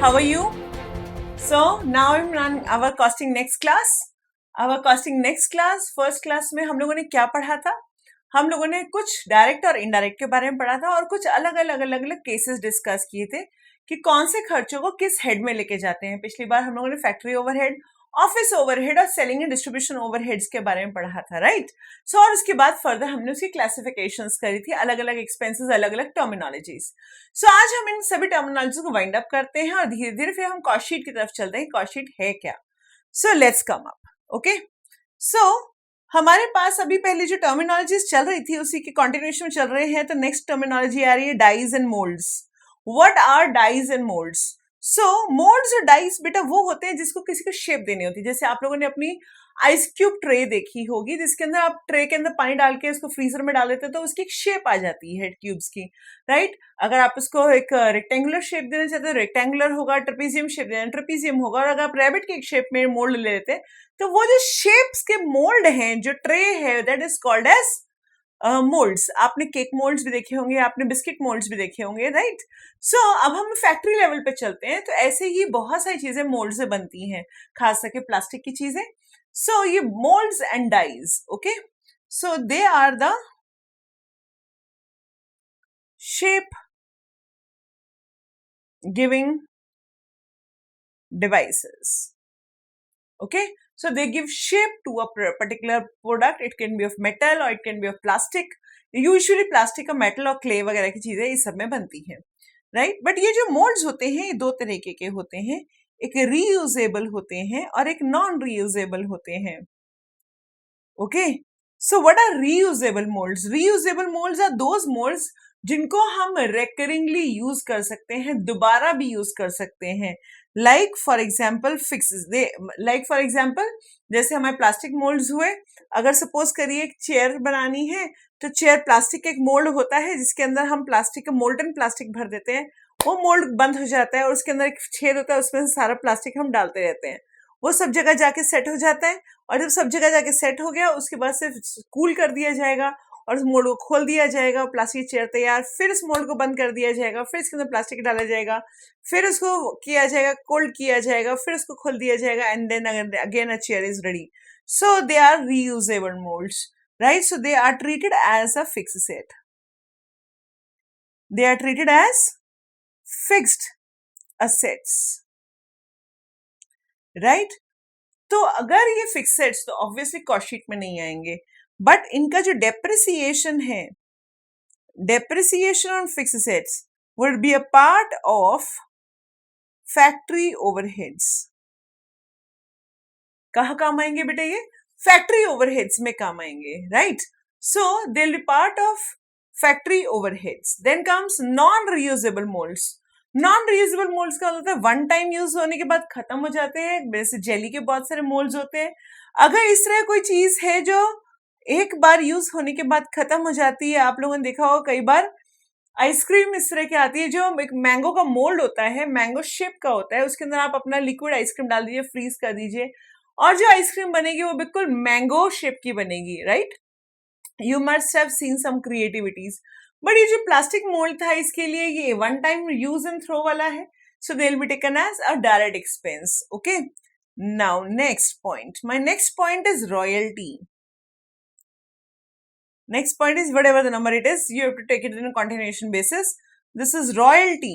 how are you? So now I'm on our costing next class. Our costing next class, first class में हम लोगों ने क्या पढ़ा था? हम लोगों ने कुछ डायरेक्ट और इनडायरेक्ट के बारे में पढ़ा था और कुछ अलग अलग केसेस डिस्कस किए थे कि कौन से खर्चों को किस हेड में लेके जाते हैं. पिछली बार हम लोगों ने फैक्ट्री ओवरहेड, ऑफिस ओवरहेड और सेलिंग एंड डिस्ट्रीब्यूशन ओवरहेड्स के बारे में पढ़ा था, राइट? सो और उसके बाद फर्दर हमने उसकी क्लासिफिकेशंस करी थी, अलग अलग एक्सपेंसेस, अलग अलग टर्मिनोलॉजीज. सो आज हम इन सभी टर्मिनोलॉजीज को वाइंड अप करते हैं और धीरे धीरे फिर हम कॉस्ट शीट की तरफ चलते हैं. कॉस्ट शीट है क्या? So let's come up. Okay, so हमारे पास अभी पहले जो टर्मिनोलॉजीज चल रही थी उसी के कंटिन्यूएशन में चल रहे हैं. तो नेक्स्ट टर्मिनोलॉजी आ रही है dies and moulds. What are dies and moulds? So moulds और डाइज बेटा वो होते हैं जिसको किसी को शेप देनी होती है. जैसे आप लोगों ने अपनी आइस क्यूब ट्रे देखी होगी जिसके अंदर आप ट्रे के अंदर पानी डाल के उसको फ्रीजर में डाल देते हैं तो उसकी एक शेप आ जाती है क्यूब्स की, राइट? अगर आप उसको एक रेक्टेंगुलर शेप देना चाहते हो रेक्टेंगुलर होगा, ट्रेपेजियम शेप देना ट्रेपेजियम होगा, और अगर आप रैबिट के एक शेप में मोल्ड ले लेते हैं तो वो जो शेप्स के मोल्ड हैं, जो ट्रे है, that is called as moulds. आपने केक मोल्ड्स भी देखे होंगे, आपने बिस्किट मोल्ड्स भी देखे होंगे, राइट? सो अब हम फैक्ट्री लेवल पे चलते हैं. तो ऐसे ही बहुत सारी चीजें मोल्ड से बनती हैं, खास करके प्लास्टिक की चीजें. सो ये moulds and dies, okay, so they are the shape giving devices. Okay, so they give shape to a particular product. It can be of metal or it can be of plastic. Usually plastic और metal और clay वगैरह की चीजें इस सब में बनती हैं, right? But ये जो molds होते हैं ये दो तरीके के होते हैं. एक reusable होते हैं और एक non reusable होते हैं. Okay, so what are reusable molds? Reusable molds are those molds जिनको हम रेकरिंगली यूज कर सकते हैं, दोबारा भी यूज कर सकते हैं. Like for example fixes, like for example जैसे हमारे प्लास्टिक मोल्ड्स हुए. अगर सपोज करिए एक चेयर बनानी है तो चेयर प्लास्टिक का एक मोल्ड होता है जिसके अंदर हम प्लास्टिक का मोल्टन प्लास्टिक भर देते हैं. वो मोल्ड बंद हो जाता है और उसके अंदर एक छेद होता है, उसमें से सारा प्लास्टिक हम डालते रहते हैं. वो सब जगह जाके सेट हो जाता है और जब सब जगह जाके सेट हो गया उसके बाद सिर्फ कूल कर दिया जाएगा और उस मोल्ड को खोल दिया जाएगा, प्लास्टिक चेयर तैयार. फिर इस मोल्ड को बंद कर दिया जाएगा, फिर इसके अंदर प्लास्टिक डाला जाएगा, फिर उसको किया जाएगा, कोल्ड किया जाएगा, फिर उसको खोल दिया जाएगा and then again a chair is ready. So they are reusable moulds, right? So they are treated as a fixed asset. They are treated as fixed assets, right? तो अगर ये फिक्स सेट्स तो ऑब्वियसली कॉस्ट शीट में नहीं आएंगे, but इनका जो depreciation है, depreciation on fixed assets would be a part of factory overheads. कहाँ काम आएंगे बेटा? ये फैक्ट्री ओवरहेड्स में काम आएंगे, right? So they will be part of factory overheads. Then comes non reusable moulds. Non reusable moulds का होता है वन टाइम यूज होने के बाद खत्म हो जाते हैं. जैसे जेली के बहुत सारे मोल्ड्स होते हैं. अगर इस तरह कोई चीज है जो एक बार यूज होने के बाद खत्म हो जाती है, आप लोगों ने देखा होगा कई बार आइसक्रीम इस तरह की आती है जो एक मैंगो का मोल्ड होता है, मैंगो शेप का होता है, उसके अंदर आप अपना लिक्विड आइसक्रीम डाल दीजिए, फ्रीज कर दीजिए और जो आइसक्रीम बनेगी वो बिल्कुल मैंगो शेप की बनेगी, right? You must have seen some creativities. But ये जो प्लास्टिक मोल्ड था इसके लिए ये one time use and throw वाला है. So they will be taken as a direct expense. Okay, now next point. My next point is royalty. Next point is whatever the number it is, you have to take it in a continuation basis. This is royalty.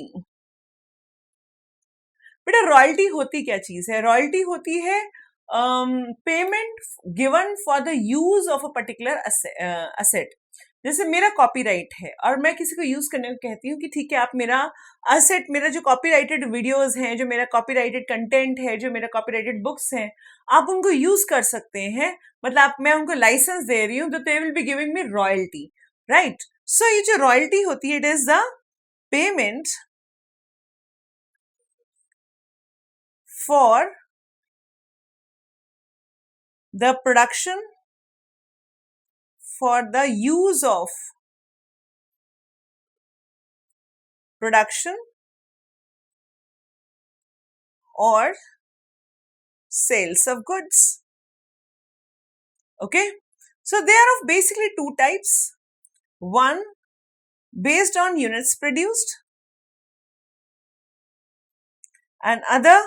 बेटा royalty होती क्या चीज है? Royalty होती है payment given for the use of a particular asset. जैसे मेरा copyright है और मैं किसी को यूज करने को कहती हूँ कि ठीक है आप मेरा असेट, मेरा जो कॉपीराइटेड वीडियोस हैं, जो मेरा कॉपीराइटेड कंटेंट है, जो मेरा कॉपीराइटेड बुक्स हैं, आप उनको यूज कर सकते हैं. मतलब मैं उनको लाइसेंस दे रही हूँ तो they will be giving me royalty, right? So ये जो रॉयल्टी होती है it is the payment for the production, for the use of production or sales of goods. Okay, so they are of basically two types. One based on units produced and other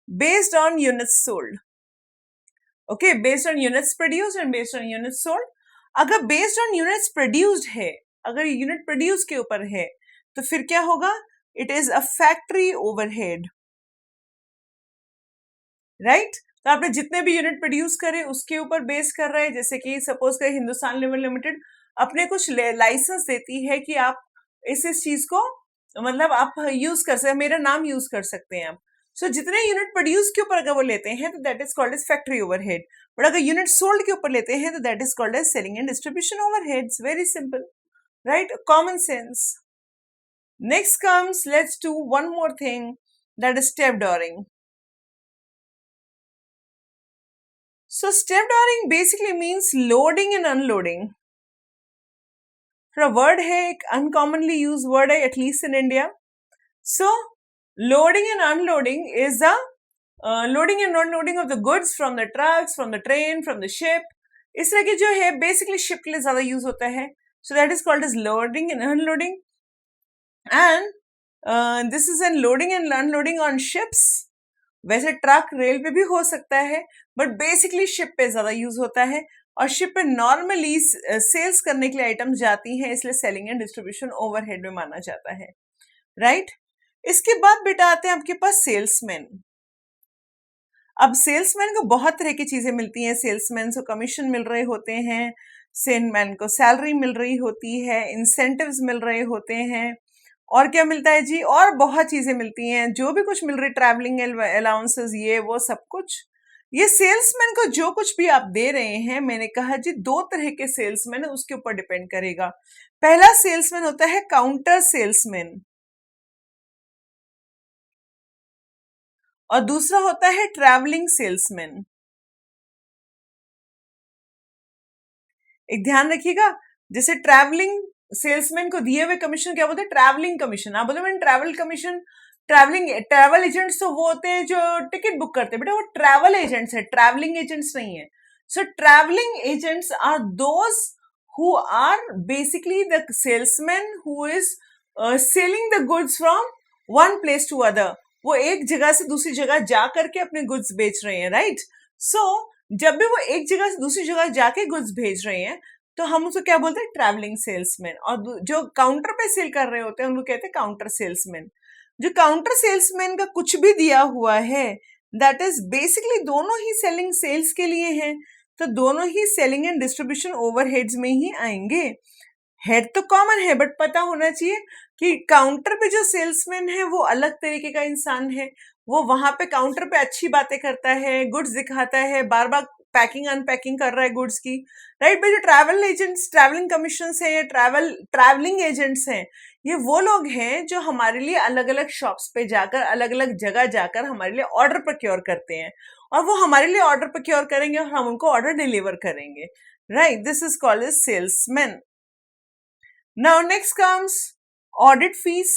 based on units sold. Okay, based on units produced and based on units sold. अगर based on units produced है, अगर unit produce के ऊपर है, तो फिर क्या होगा? It is a factory overhead, right? तो आपने जितने भी यूनिट प्रोड्यूस करे उसके ऊपर बेस कर रहे हैं. जैसे कि सपोज कर हिंदुस्तान लेवल लिमिटेड अपने कुछ लाइसेंस देती है कि आप इस चीज को मतलब आप यूज कर सकते हैं, मेरा नाम यूज कर सकते हैं आप. सो जितने यूनिट प्रोड्यूस के ऊपर अगर वो लेते हैं तो that is called as factory overhead. But अगर यूनिट सोल्ड के ऊपर लेते हैं तो that is called as selling and distribution overheads. Very simple, right? Common sense. Next comes, let's do one more thing, that is stevedoring. So stevedoring basically means loading and unloading. A word है, एक uncommonly used word है, at least in India. So loading and unloading is the loading and unloading of the goods from the trucks, from the train, from the ship. इस तरह की जो है basically ship के लिए ज़्यादा use होता है. So that is called as loading and unloading. And this is an loading and unloading on ships. वैसे ट्रक रेल पे भी हो सकता है, बट बेसिकली शिप पे ज्यादा यूज होता है. और शिप पे नॉर्मली सेल्स करने के लिए आइटम्स जाती हैं, इसलिए सेलिंग एंड डिस्ट्रीब्यूशन ओवरहेड में माना जाता है, राइट? इसके बाद बेटा आते हैं आपके पास सेल्समैन. अब सेल्समैन को बहुत तरह की चीजें मिलती हैं. सेल्समैन को कमीशन मिल रहे होते हैं, सेलमैन को सैलरी मिल रही होती है, इंसेंटिव्स मिल रहे होते हैं, और क्या मिलता है जी? और बहुत चीजें मिलती हैं, जो भी कुछ मिल रही, ट्रैवलिंग अलाउंसेस, ये वो सब कुछ. ये सेल्समैन को जो कुछ भी आप दे रहे हैं, मैंने कहा जी दो तरह के सेल्समैन है, उसके ऊपर डिपेंड करेगा. पहला सेल्समैन होता है काउंटर सेल्समैन, और दूसरा होता है ट्रैवलिंग सेल्समैन. एक ध्यान रखिएगा, जैसे ट्रैवलिंग सेल्समैन को दिए हुए कमीशन क्या बोलते हैं? Travelling commission. आप बोलते हैं ट्रैवल कमीशन. ट्रैवल एजेंट्स तो वो होते हैं जो टिकट बुक करते हैं, बेटा वो ट्रैवल एजेंट्स है, ट्रैवलिंग एजेंट्स नहीं है. So travelling agents are those who are basically the salesman who is selling the goods from one place to other. वो एक जगह से दूसरी जगह जा करके अपने गुड्स बेच रहे हैं, राइट? सो जब भी वो एक जगह से दूसरी जगह जाके गुड्स भेज रहे हैं तो हम उसको क्या बोलते हैं? Travelling salesman. और जो काउंटर पे सेल कर रहे होते हैं उनको कहते हैं काउंटर सेल्समैन. जो काउंटर सेल्समैन का कुछ भी दिया हुआ है, दैट इज बेसिकली दोनों ही सेलिंग सेल्स के लिए हैं, तो दोनों ही सेलिंग एंड डिस्ट्रीब्यूशन ओवरहेड्स में ही आएंगे. हेड तो कॉमन है, बट पता होना चाहिए कि काउंटर पे जो सेल्समैन है वो अलग तरीके का इंसान है. वो वहां पे काउंटर पे अच्छी बातें करता है, गुड्स दिखाता है, बार बार पैकिंग अनपैकिंग कर रहा है गुड्स की, राइट? भाई जो ट्रैवल एजेंट्स, ट्रैवलिंग कमीशन है या ट्रैवलिंग एजेंट्स हैं, ये वो लोग हैं जो हमारे लिए अलग अलग शॉप्स पे जाकर, अलग अलग जगह जाकर हमारे लिए ऑर्डर प्रोक्योर करते हैं, और वो हमारे लिए ऑर्डर प्रोक्योर करेंगे और हम उनको ऑर्डर डिलीवर करेंगे, right? This is called as salesman. Now next comes audit fees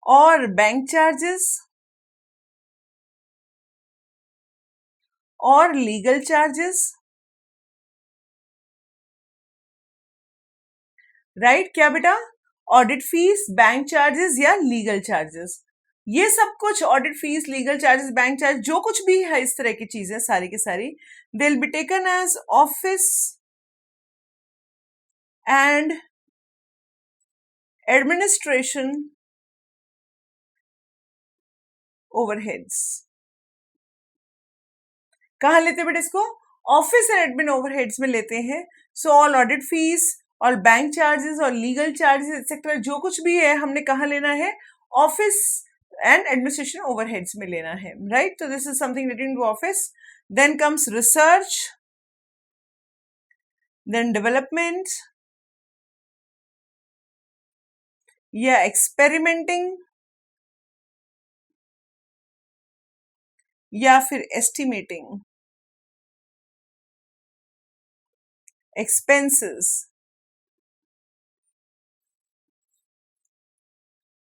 और बैंक चार्जेस और लीगल चार्जेस, राइट? क्या बेटा? ऑडिट फीस, बैंक चार्जेस या लीगल चार्जेस, ये सब कुछ, audit fees, legal charges, bank charge, जो कुछ भी है इस तरह की चीजें सारी की सारी, they will be taken as office and administration overheads. कहां लेते हैं बेटा इसको? ऑफिस एंड एडमिन ओवरहेड्स में लेते हैं. सो ऑल ऑडिट फीस और बैंक चार्जेस और लीगल चार्जेस एक्सेट्रा जो कुछ भी है, हमने कहाँ लेना है? ऑफिस एंड एडमिनिस्ट्रेशन ओवरहेड्स में लेना है, राइट? तो this is something related to office. Then comes research, then development या एक्सपेरिमेंटिंग या फिर estimating. Expenses,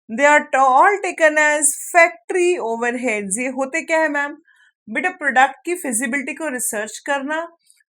they are all taken as factory overheads. ये होते क्या है मैम? बेटा प्रोडक्ट की फिजिबिलिटी को रिसर्च करना,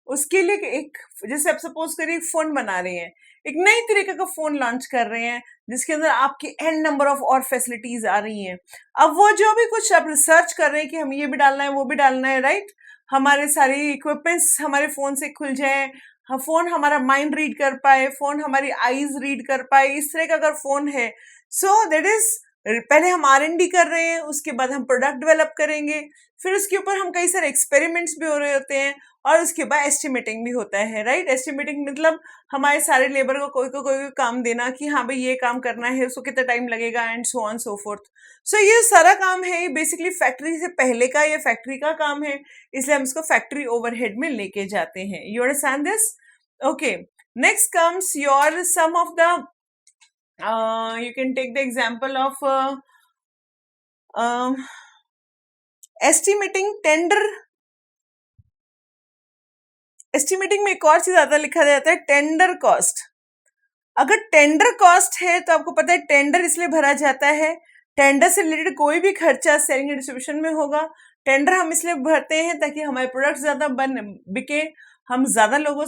उसके लिए एक, जैसे आप सपोज करिए फोन बना रहे हैं, एक नई तरीके का फोन लॉन्च कर रहे हैं, जिसके अंदर आपके एन नंबर ऑफ और फैसिलिटीज आ रही हैं। अब वो जो भी कुछ आप रिसर्च कर रहे हैं कि हम ये भी डालना है वो भी डालना है, राइट, हमारे सारे इक्विपमेंट्स हमारे फोन से खुल जाए, फोन हमारा माइंड रीड कर पाए, फोन हमारी आईज रीड कर पाए, इस तरह का अगर फोन है, सो दैट इज, पहले हम R&D कर रहे हैं, उसके बाद हम प्रोडक्ट डेवलप करेंगे, फिर उसके ऊपर हम कई सारे एक्सपेरिमेंट्स भी हो रहे होते हैं, और उसके बाद एस्टिमेटिंग भी होता है, राइट। एस्टिमेटिंग मतलब हमारे सारे लेबर को कोई काम देना कि हाँ भाई ये काम करना है, उसको कितना टाइम लगेगा, and so on so forth. So ये सारा काम है बेसिकली फैक्ट्री से पहले का, ये फैक्ट्री का काम है, इसलिए हम इसको फैक्ट्री ओवरहेड में लेके जाते हैं। You understand this? Okay, next comes your some of the you can take the example of estimating tender। Estimating में एक और चीज आता लिखा जाता है टेंडर कॉस्ट। अगर टेंडर कॉस्ट है तो आपको पता है टेंडर इसलिए भरा जाता है, टेंडर से रिलेटेड कोई भी खर्चा सेलिंग एंड डिस्ट्रीब्यूशन में होगा। टेंडर हम इसलिए भरते हैं ताकि हमारे प्रोडक्ट ज्यादा बिके, हम ज्यादा लोगों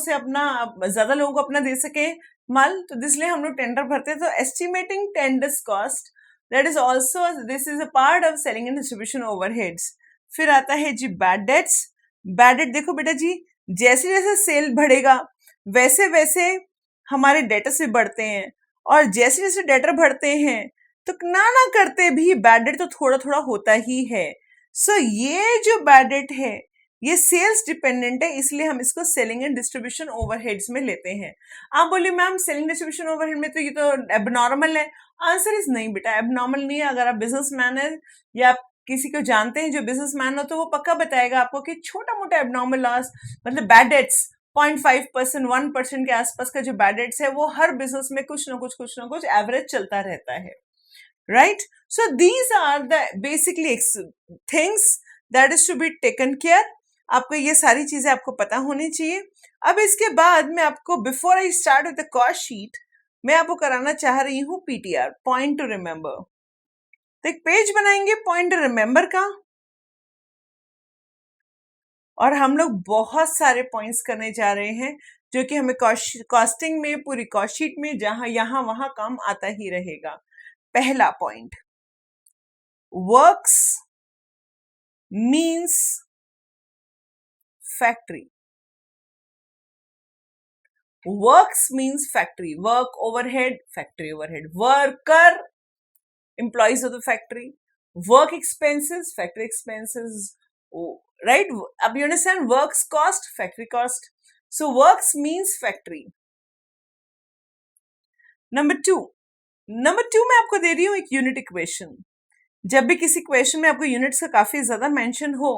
को अपना दे सके माल, तो इसलिए हम लोग टेंडर भरते हैं। तो estimating tenders cost, that is also, this is a part of selling and distribution overheads. फिर आता है जी बैड डेट्स। बैड डेट देखो बेटा जी, जैसे जैसे सेल बढ़ेगा वैसे वैसे हमारे डेटर्स भी बढ़ते हैं, और जैसे जैसे डेटर बढ़ते हैं तो ना करते भी बैड डेट तो थोड़ा थोड़ा होता ही है। सो ये जो बैड डेट है ये सेल्स डिपेंडेंट है, इसलिए हम इसको सेलिंग एंड डिस्ट्रीब्यूशन ओवरहेड्स में लेते हैं। आप बोलिए मैम सेलिंग डिस्ट्रीब्यूशन ओवरहेड में तो ये तो एबनॉर्मल है। आंसर इज नहीं बेटा, एबनॉर्मल नहीं है। अगर आप बिजनेसमैन है या आप किसी को जानते हैं जो बिजनेसमैन हो तो वो पक्का बताएगा आपको कि छोटा मोटा एबनॉर्मल लॉस मतलब बैड डेट्स 0.5%, 1% के आसपास का जो बैड डेट्स है वो हर बिजनेस में कुछ ना कुछ एवरेज चलता रहता है, right. So these are the basically things that is to be taken care. आपको ये सारी चीजें आपको पता होनी चाहिए। अब इसके बाद मैं आपको before I start with the cost sheet मैं आपको कराना चाह रही हूँ PTR, पॉइंट टू रिमेंबर। तो एक पेज बनाएंगे पॉइंट टू रिमेंबर का, और हम लोग बहुत सारे पॉइंट्स करने जा रहे हैं जो कि हमें कॉस्टिंग में, पूरी कॉस्ट शीट में जहां यहां वहां काम आता ही रहेगा। पहला point, works means factory. Works means factory, work overhead, factory overhead, worker employees of the factory, work expenses, factory expenses, right? अब you understand works cost, factory cost. So works means factory. Number two मैं आपको दे रही हूं एक unit equation. जब भी किसी question में आपको यूनिट्स का काफी ज्यादा मेंशन हो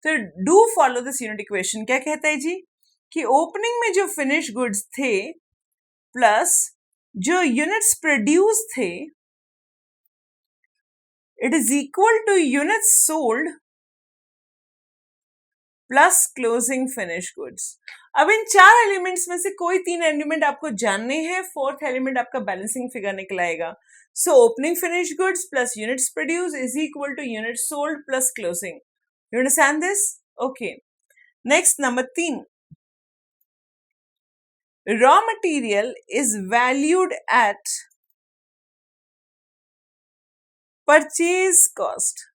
तो do follow this unit equation. क्या कहता है जी कि ओपनिंग में जो फिनिश गुड्स थे प्लस जो यूनिट्स प्रोड्यूस थे it is equal two units sold plus closing finish goods. अब इन चार एलिमेंट्स में से कोई तीन एलिमेंट आपको जानने हैं, फोर्थ एलिमेंट आपका बैलेंसिंग फिगर निकल आएगा। So opening finish goods plus units produce is equal two units sold plus closing. You understand this? Okay, next number 3, raw material is valued eight purchase cost.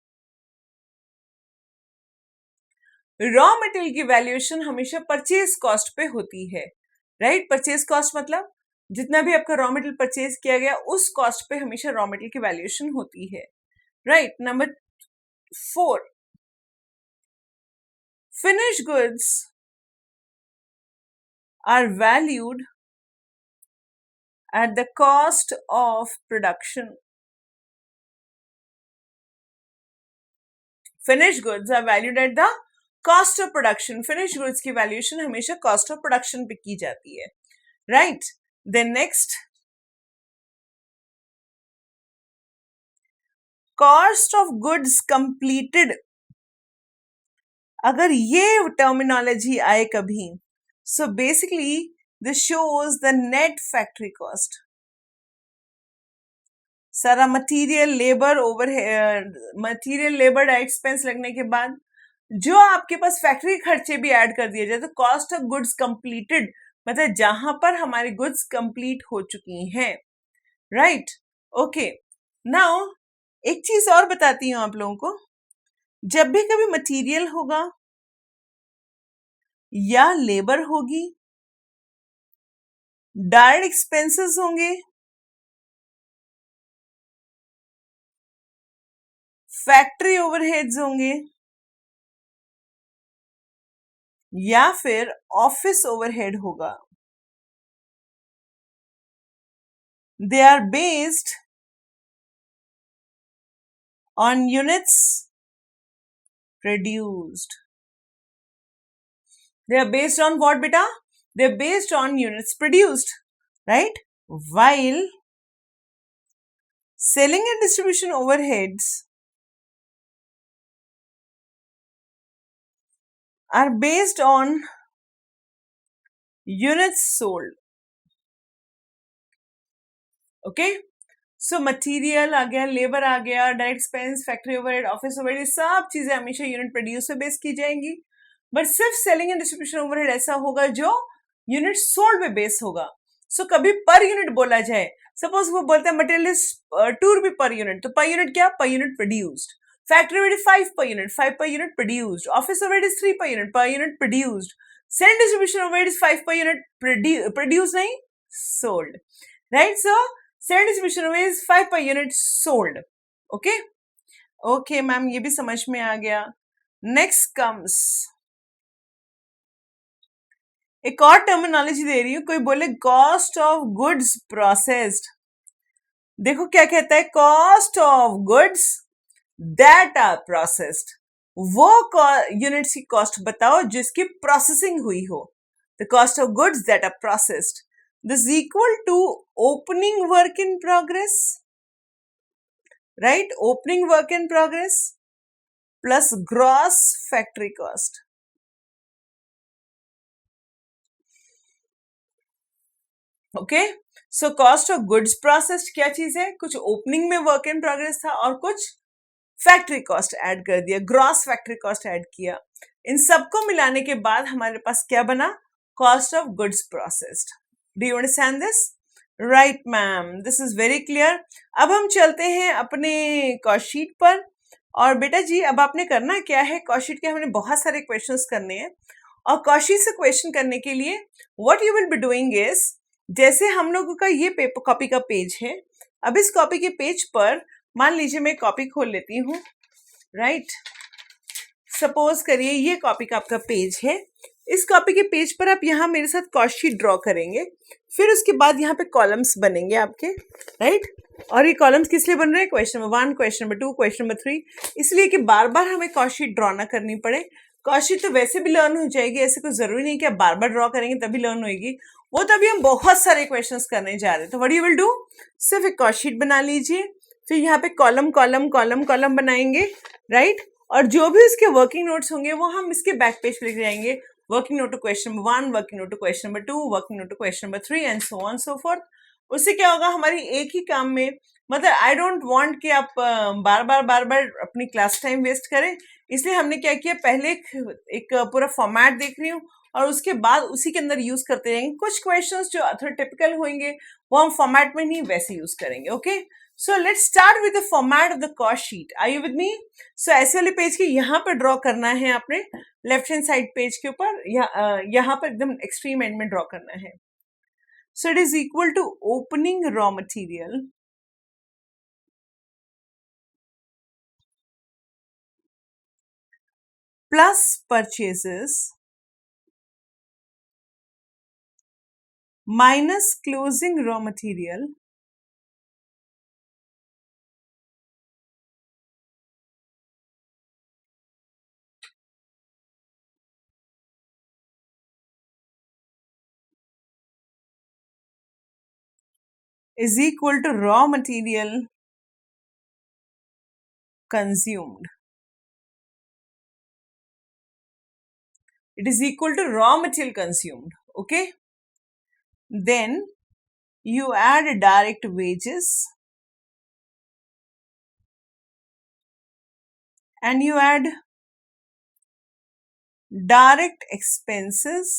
Raw material की valuation हमेशा purchase cost पे होती है, right. Purchase cost मतलब जितना भी आपका raw material purchase किया गया उस कॉस्ट पे हमेशा रॉ मटेरियल की वैल्यूएशन होती है, right. Number 4, finish goods are valued at the cost of production. Finish goods are valued at the cost of production. Finish goods की वैल्यूएशन हमेशा कॉस्ट ऑफ प्रोडक्शन पे की जाती है, right. Then next, cost of goods completed. अगर ये terminology आए कभी, so basically this shows the net factory cost. सारा मटेरियल लेबर एक्सपेंस लगने के बाद जो आपके पास फैक्ट्री खर्चे भी ऐड कर दिए जाए तो कॉस्ट ऑफ गुड्स कंप्लीटेड मतलब जहां पर हमारी गुड्स कंप्लीट हो चुकी हैं, राइट। ओके, नाउ एक चीज और बताती हूँ आप लोगों को। जब भी कभी मटेरियल होगा या लेबर होगी, डायरेक्ट एक्सपेंसेस होंगे, फैक्ट्री ओवरहेड्स होंगे, या फिर ऑफिस ओवरहेड होगा, they are based on units produced. They are based on what, beta? They are based on units produced, right? While selling and distribution overheads are based on units sold. Okay? So material आ गया, labour आ गया, direct expense, factory overhead, office overhead, ये सब चीजें हमेशा unit produce पे base की जाएंगी। बट सिर्फ सेलिंग एंड डिस्ट्रीब्यूशन ओवरहेड ऐसा होगा जो यूनिट सोल्ड पे बेस होगा। सो कभी पर यूनिट बोला जाए, सपोज वो बोलते हैं मटेरियल इज 2 रुपए पर यूनिट, तो पर यूनिट क्या? पर unit produced. Factory overhead 5 per unit, 5 per unit produced. Office overhead is 3 per unit produced. Sale distribution overhead is 5 per unit produce नहीं, sold, right? So sale distribution overhead is 5 per unit sold. Okay okay ma'am, ये भी समझ में आ गया। Next comes, एक और terminology दे रही हूं। कोई बोले कॉस्ट ऑफ गुड्स प्रोसेस्ड, देखो क्या कहता है, cost of goods that are processed. वो यूनिट्स की कॉस्ट बताओ जिसकी प्रोसेसिंग हुई हो। The cost of goods that are processed, this is equal to opening work in progress, right? Opening work in progress plus gross factory cost. Okay, so cost of goods processed क्या चीज है? कुछ opening में work in progress था और कुछ factory cost add कर दिया, ग्रॉस फैक्ट्री कॉस्ट ऐड किया। इन सबको मिलाने के बाद हमारे पास क्या बना? Cost of goods processed. Do you understand this? Right ma'am, this is very clear. अब हम चलते हैं अपने कॉस्ट शीट पर। और बेटा जी, अब आपने करना क्या है, कॉस्ट शीट के हमने बहुत सारे क्वेश्चंस करने हैं। और कॉस्ट शीट से क्वेश्चन करने के लिए what you will be doing is, जैसे हम लोगों का ये पेपर कॉपी का पेज है, अब इस कॉपी के पेज पर मान लीजिए मैं कॉपी खोल लेती हूँ, राइट? सपोज करिए ये कॉपी का आपका पेज है। इस कॉपी के पेज पर आप यहाँ मेरे साथ कॉस्ट शीट ड्रॉ करेंगे। फिर उसके बाद यहाँ पे कॉलम्स बनेंगे आपके, राइट? और ये कॉलम्स किस लिए बन रहे हैं? Question number 1, question number 2, question number 3, इसलिए कि बार बार हमें कॉस्ट शीट ड्रॉ ना करनी पड़े। कॉस्ट शीट तो वैसे भी लर्न हो जाएगी, ऐसे कोई जरूरी नहीं कि आप बार बार ड्रॉ करेंगे तभी लर्न होगी। वो तभी हम बहुत सारे क्वेश्चंस करने जा रहे हैं। तो व्हाट यू विल डू, सिर्फ एक कॉस्ट शीट बना लीजिए, फिर यहाँ पे कॉलम कॉलम कॉलम कॉलम बनाएंगे, राइट? और जो भी उसके वर्किंग नोट्स होंगे वो हम इसके बैक पेज पे लिख जाएंगे। Working note to question number 1, working note to question number 2, working note to question number 3 and so on so forth. उससे क्या होगा, हमारी एक ही काम में, मतलब आई डोंट वांट कि आप बार बार अपनी क्लास टाइम वेस्ट करें, इसलिए हमने क्या किया, पहले एक पूरा फॉर्मेट देख रही हूँ और उसके बाद उसी के अंदर यूज करते रहेंगे। कुछ क्वेश्चंस जो अथॉरिटिपिकल होंगे वो हम फॉर्मेट में नहीं वैसे यूज करेंगे। Okay, so let's start with the format of the cost sheet. Are you with me? So ऐसे वाले पेज के यहाँ पे ड्रॉ करना है आपने, लेफ्ट हैंड साइड पेज के ऊपर, यहाँ पर एकदम एक्सट्रीम एंड में ड्रॉ करना है। So it is equal to opening raw material plus purchases minus closing raw material is equal to raw material consumed. It is equal to raw material consumed. Okay, then you add direct wages and you add direct expenses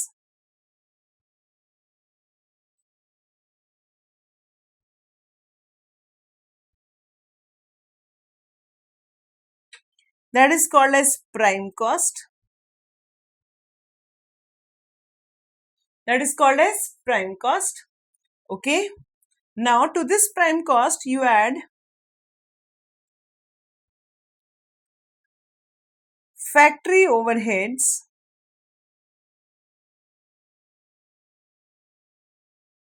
That is called as prime cost. That is called as prime cost. Okay. Now to this prime cost you add factory overheads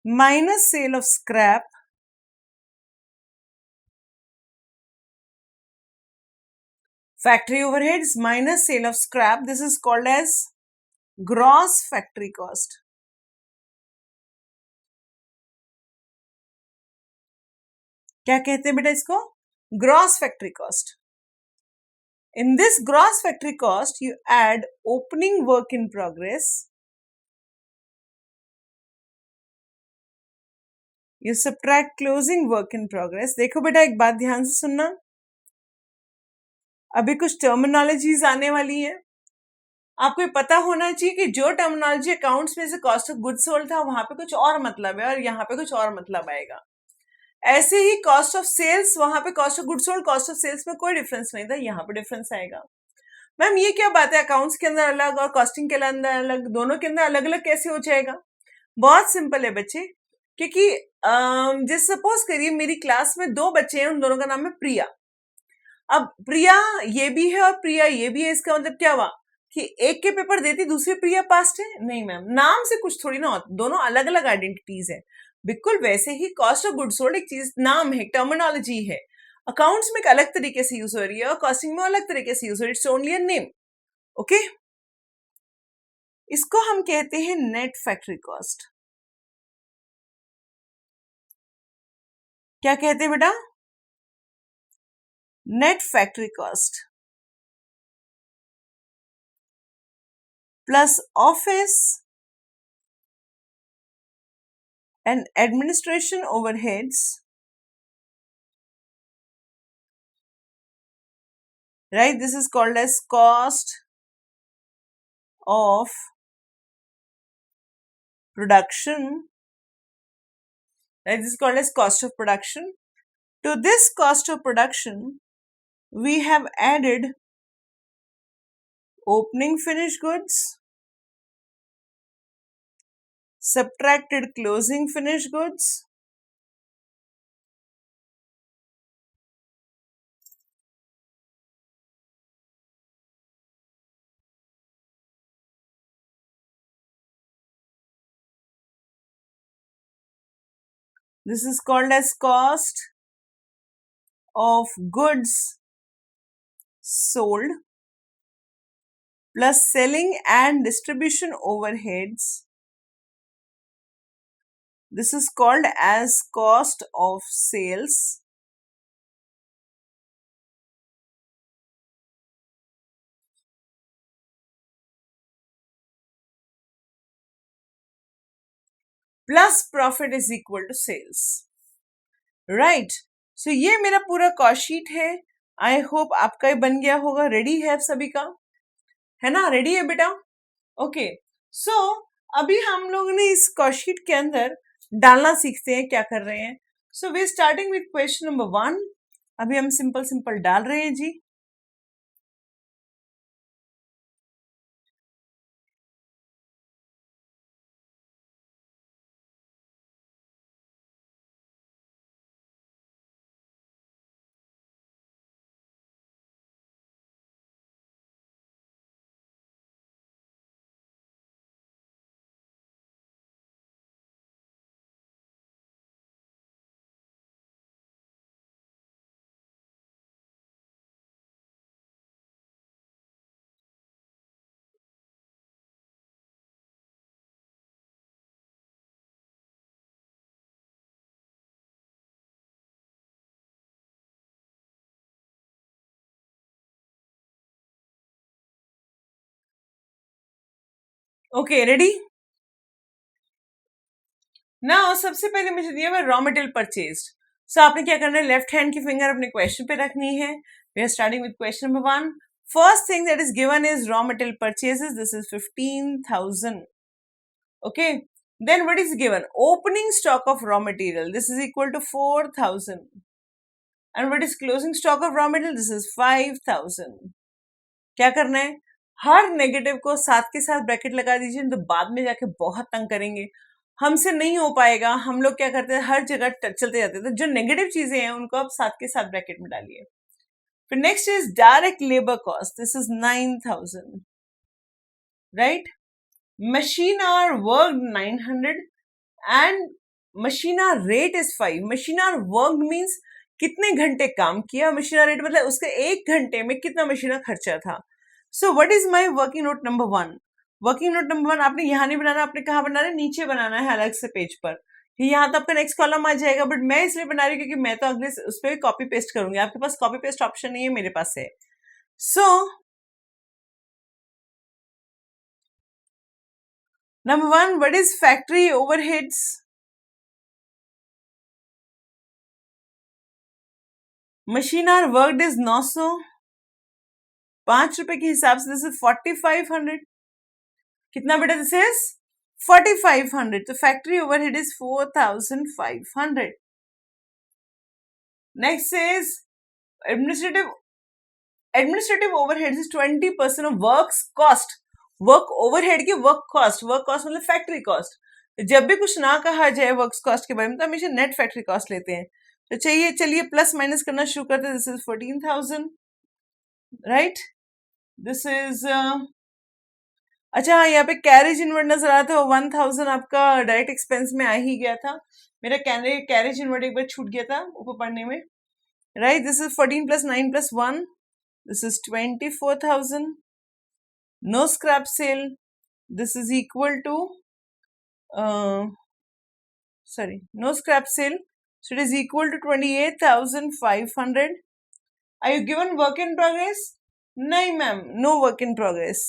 minus sale of scrap factory overheads minus sale of scrap. This is called as gross factory cost. क्या कहते हैं बेटा इसको? Gross factory cost. In this gross factory cost, you add opening work in progress. You subtract closing work in progress. देखो बेटा एक बात ध्यान से सुनना, अभी कुछ टर्मिनोलॉजीज आने वाली है. आपको ये पता होना चाहिए कि जो टर्मिनोलॉजी अकाउंट्स में से कॉस्ट ऑफ गुड्स सोल्ड था वहां पे कुछ और मतलब है और यहाँ पे कुछ और मतलब आएगा. ऐसे ही कॉस्ट ऑफ सेल्स, वहां पे cost of goods sold, cost of sales में कोई डिफरेंस नहीं था, यहाँ पे डिफरेंस आएगा. मैम ये क्या बात है, अकाउंट्स के अंदर अलग और कॉस्टिंग के अंदर अलग, दोनों के अंदर अलग अलग कैसे हो जाएगा? बहुत सिंपल है बच्चे, क्योंकि जैसे सपोज करिए मेरी क्लास में दो बच्चे हैं, उन दोनों का नाम है प्रिया. अब प्रिया ये भी है और प्रिया ये भी है, इसका मतलब क्या हुआ कि एक के पेपर देती दूसरी प्रिया पास्ट है? नहीं मैम, नाम से कुछ थोड़ी ना होता, दोनों अलग अलग आइडेंटिटीज है. बिल्कुल वैसे ही कॉस्ट ऑफ गुड्स सोल्ड एक चीज, नाम है, टर्मिनोलॉजी है. अकाउंट्स में एक अलग तरीके से यूज हो रही है और कॉस्टिंग में अलग तरीके से यूज हो रही है. It's only a name. Okay, इसको हम कहते हैं नेट फैक्ट्री कॉस्ट. क्या कहते हैं बेटा? Net factory cost plus office and administration overheads, right? This is called as cost of production, right? This is called as cost of production. To this cost of production we have added opening finished goods, subtracted closing finished goods, this is called as cost of goods sold plus selling and distribution overheads. This is called as cost of sales plus profit is equal to sales. Right? So ये मेरा पूरा cost sheet है. I hope आपका ही बन गया होगा. Ready है सभी का? है ना? रेडी है बेटा? ओके. सो अभी हम लोग ने इस कॉस्ट शीट के अंदर डालना सीखते हैं. क्या कर रहे हैं? So we starting with question number 1. अभी हम सिंपल सिंपल डाल रहे हैं जी. Okay, ready? नाउ सबसे पहले मुझे दिया हुआ रॉ मटेरियल परचेज्ड. सो आपने क्या करना है, लेफ्ट हैंड की फिंगर अपने क्वेश्चन पे रखनी है. We are starting with question number 1. First thing that is given is raw material purchases. This is 15,000. Okay. Then what is given? Opening stock of raw material. This is equal to 4,000. And what is closing stock of raw material? This is 5,000. क्या करना है, हर negative को साथ के साथ bracket लगा दीजिए, तो बाद में जाके बहुत तंग करेंगे, हमसे नहीं हो पाएगा। हम लोग क्या करते हैं, हर जगह चलते जाते हैं, तो जो नेगेटिव चीजें हैं उनको आप साथ के साथ ब्रैकेट में डालिए। फिर next is direct labour cost, this is 9,000, right. Machine our work 900 and machine hour rate is 5। Machine our work means कितने घंटे काम किया, मशीन आवर रेट मतलब उसके एक घंटे में कितना मशीन खर्चा था। सो what is my working note number 1? Working note number 1 आपने यहाँ नहीं बनाना, आपने कहाँ बनाना है, नीचे बनाना है अलग से पेज पर। यहाँ तो आपका नेक्स्ट कॉलम आ जाएगा, बट मैं इसलिए बना रही हूँ क्योंकि मैं तो अगले उस पर कॉपी पेस्ट करूंगी, आपके पास कॉपी पेस्ट ऑप्शन नहीं है, मेरे पास है। So number 1, what is factory overheads? Machine our worked is 900, 5 रुपए के हिसाब से दिस इज 4500। कितना बेटा, दिस इज 4500, तो factory overhead is 4500। Next is administrative overhead is 20% of work cost. Work overhead की वर्क कॉस्ट मतलब फैक्ट्री कॉस्ट। जब भी कुछ ना कहा जाए वर्क कॉस्ट के बारे में तो हमेशा नेट फैक्ट्री कॉस्ट लेते हैं। तो चलिए प्लस माइनस करना शुरू करते हैं। This is 14,000, right. This is अच्छा हाँ, यहाँ पे कैरेज इनवर्ड नजर आता है, 1,000 आपका डायरेक्ट एक्सपेंस में आ ही गया था। मेरा कैरेज इनवर्ड एक बार छूट गया था ऊपर पढ़ने में, right. This is 14 + 9 + 1, this is 24,000. No scrap sale, this is equal to no scrap sale, so it is equal to 28,500. Are you given work in progress? No ma'am, no work in progress.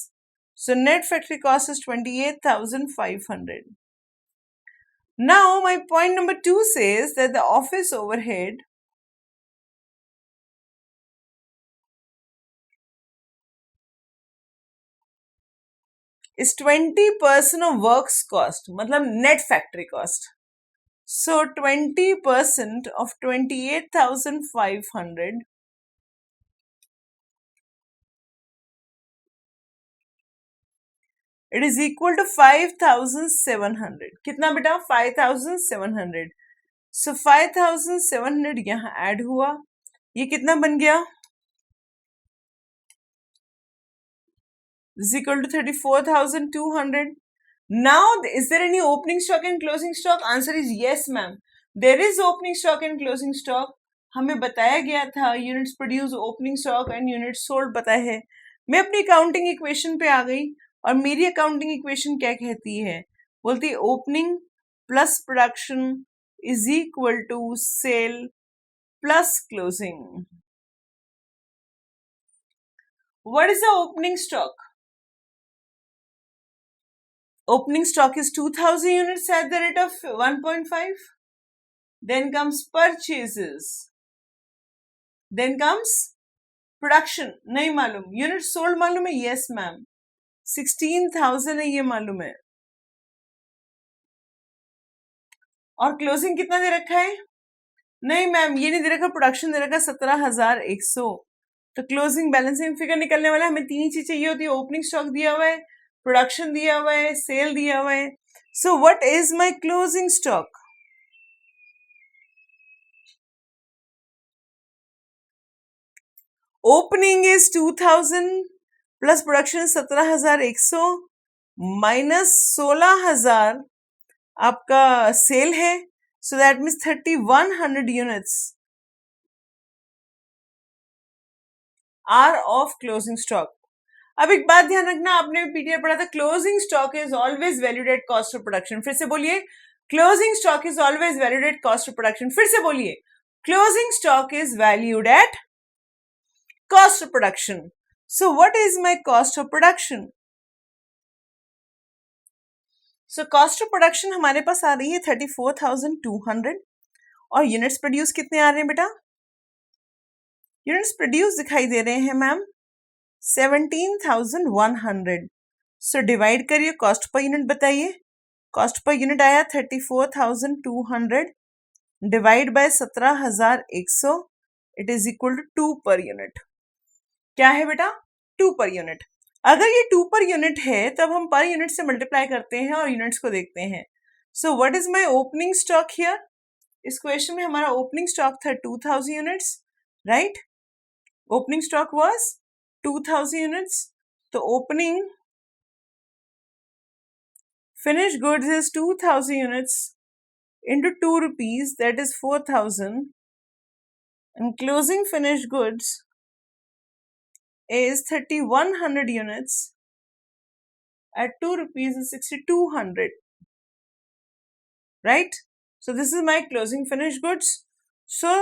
So net factory cost is 28,500. Now my point number 2 says that the office overhead is 20% of works cost, मतलब net factory cost. So 20% of 28,500 it is equal to 5,700. कितना बेटा, 5,700. So 5,700 यहाँ add हुआ, ये कितना बन गया, is equal to 34,200. Now, is there any opening stock and closing stock? Answer is yes, ma'am. There is opening stock and closing stock. हमें बताया गया था units produce, opening stock and units sold पता है। मैं अपनी अकाउंटिंग इक्वेशन पे आ गई और मेरी अकाउंटिंग इक्वेशन क्या कहती है, बोलती है opening plus production is equal to sale plus closing. What is the opening stock? Opening stock is 2,000 units at the rate of 1.5. Then comes purchases. Then comes production. नहीं मालूम। Units sold मालूम है? Yes ma'am. 16,000 है, ये मालूम है। और closing कितना दे रखा है? नहीं मैम, ये नहीं दे रखा। प्रोडक्शन दे रखा 17,100। तो क्लोजिंग बैलेंसिंग फिगर निकलने वाला हमें 3 चीज चाहिए होती है, ओपनिंग स्टॉक दिया हुआ है, प्रोडक्शन दिया हुआ है, सेल दिया हुआ है। So what is my closing stock? Opening is 2,000 plus production 17,100 minus 16,000 आपका सेल है, so that means 3,100 units are of closing stock. अब एक बात ध्यान रखना, आपने पीटीआर पढ़ा था, closing stock is always valued at cost of production. फिर से बोलिए, closing stock is always valued at cost of production. फिर से बोलिए, closing stock is valued at cost of production. So what is my cost of production? So cost of production हमारे पास आ रही है 34,200 और यूनिट्स प्रोड्यूस कितने आ रहे हैं बेटा? यूनिट्स प्रोड्यूस दिखाई दे रहे हैं मैम 17,100। सो डिवाइड करिए, कॉस्ट पर यूनिट बताइए। कॉस्ट पर यूनिट आया 34,200 divide by 17,100, it is equal to 2 per unit. क्या है बेटा? 2 पर यूनिट। अगर ये 2 पर यूनिट है तब हम पर यूनिट से मल्टीप्लाई करते हैं और यूनिट्स को देखते हैं। सो what is my opening stock here? इस क्वेश्चन में हमारा ओपनिंग स्टॉक था 2000 units, right? Opening stock was 2000 units. तो opening finished goods is 2000 units into 2 rupees, that is 4000, and closing finished goods is 3100 units at 2 rupees is 6200, right? So this is my closing finished goods. So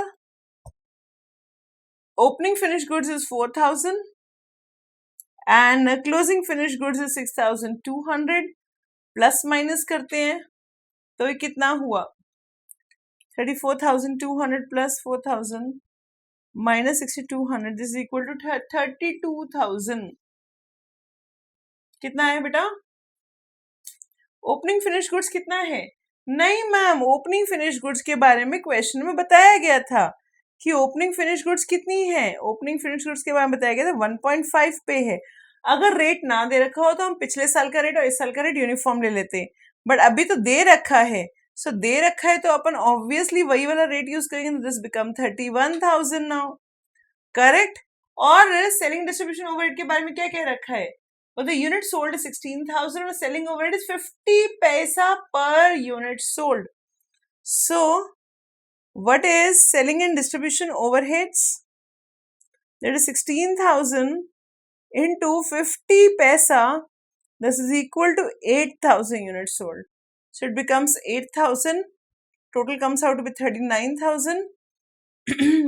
opening finished goods is 4000 and closing finished goods is 6200, plus minus करते हैं तो ये कितना हुआ? 34,200 plus 4000 minus 6200 is equal to 32,000. कितना है बेटा? Opening finish goods कितना है? नहीं मैम, ओपनिंग फिनिश गुड्स के बारे में क्वेश्चन में बताया गया था कि ओपनिंग फिनिश गुड्स कितनी है। ओपनिंग फिनिश गुड्स के बारे में बताया गया था 1.5 पे है। अगर रेट ना दे रखा हो तो हम पिछले साल का रेट और इस साल का रेट यूनिफॉर्म ले लेते, बट अभी तो दे रखा है। सो दे रखा है तो अपन ऑब्वियसली वही वाला रेट यूज करेंगे, तो दिस बिकम 31,000 नाउ, करेक्ट? और सेलिंग डिस्ट्रीब्यूशन ओवरहेड के बारे में क्या कह रखा है? the unit sold is 16,000 and selling overhead is 50 paisa per unit sold. So what is selling and distribution overheads? That is 16,000 into 50 paisa. This is equal to 8,000 units sold. So it becomes 8,000. Total comes out to be 39,000.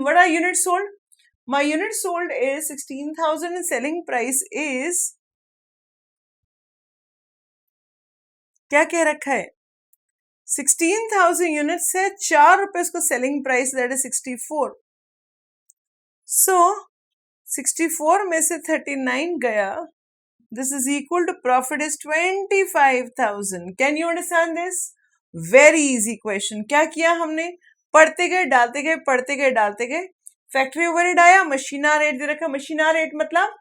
What are units sold? My unit sold is 16,000 and selling price is, क्या कह रखा है? 16,000 units है, 4 रुपए उसको selling price, that is 64. So 64 में से 39 गया, this is equal to profit is 25,000. Can you understand this? Very easy question. क्या किया हमने? पढ़ते गए, डालते गए, पढ़ते गए, डालते गए. फैक्ट्री ओवरहेड आया, मशीना रेट दे रखा. मशीना रेट मतलब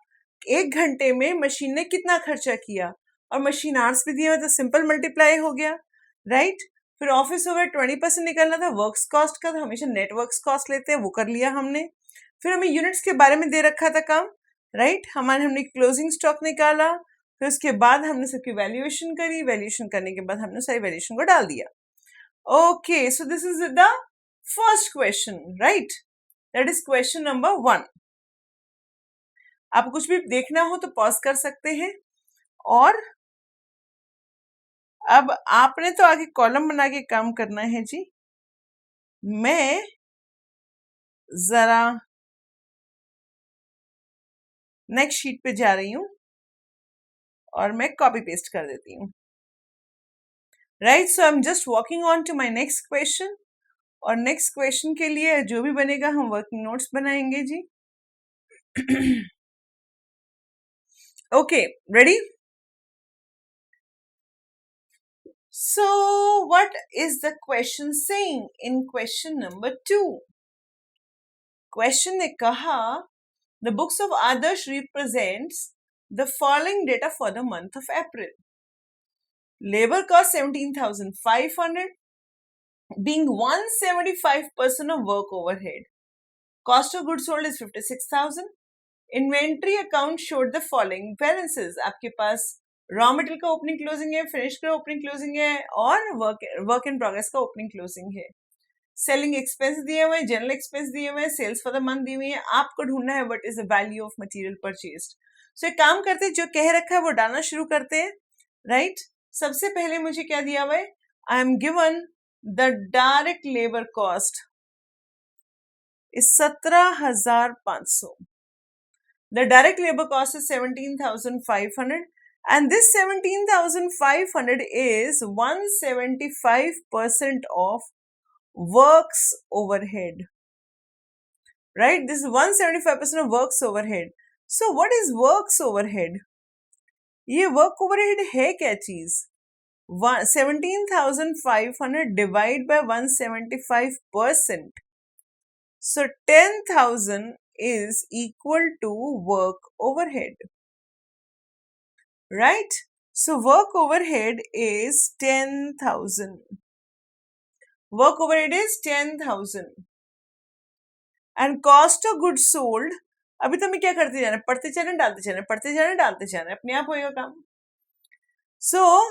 1 घंटे में मशीन ने कितना खर्चा किया, और मशीन आर्स भी दिया, तो सिंपल मल्टीप्लाई हो गया, राइट? फिर ऑफिस ओवर 20% निकलना था वर्क्स कॉस्ट का, तो हमेशा नेट वर्क्स कॉस्ट लेते हैं, वो कर लिया हमने. फिर हमें यूनिट्स के बारे में दे रखा था काम, राइट? हमने क्लोजिंग स्टॉक निकाला, फिर उसके बाद हमने सबकी वैल्यूएशन करी. वैल्यूएशन करने के बाद हमने सारी वैल्यूएशन को डाल दिया. Okay, so this is the first question, right? That is question number 1. आप कुछ भी देखना हो तो पॉज कर सकते हैं. और अब आपने तो आगे कॉलम बना के काम करना है जी. मैं जरा नेक्स्ट शीट पे जा रही हूं और मैं कॉपी पेस्ट कर देती हूं, right? So I am just walking on to my next question. और नेक्स्ट क्वेश्चन के लिए जो भी बनेगा हम वर्किंग नोट्स बनाएंगे जी. Okay, ready? So what is the question saying in question number 2? Question ने कहा, the books of Adarsh represents the following data for the month of April. Labor cost 17,500, being 175% of work overhead. Cost of goods sold is 56,000. Inventory account showed the following balances. आपके पास raw material का opening closing है, finish का opening closing है, और work in progress का opening closing है. Selling expense दिए हुए हैं, जनरल एक्सपेंस दिए हुए हैं, सेल्स फॉर द मंथ दी हुई है. आपको ढूंढना है what is the value of material purchased. So एक काम करते हैं, जो कह रखा है वो डालना शुरू करते हैं, राइट? सबसे पहले मुझे क्या दिया हुआ है? I am given the direct labour cost is 17,500. The direct labor cost is 17,500, and this 17,500 is 175% of works overhead, right? This is 175% of works overhead. So what is works overhead? ये work overhead है क्या चीज? 17,500 divide by 175%. So 10,000 is equal to work overhead. right? So work overhead is 10,000. Work overhead is 10,000 and cost of goods sold. अभी तो मैं क्या करते जाना, पढ़ते जाना डालते जाना, पढ़ते जाना डालते जाना, अपने आप होएगा काम. So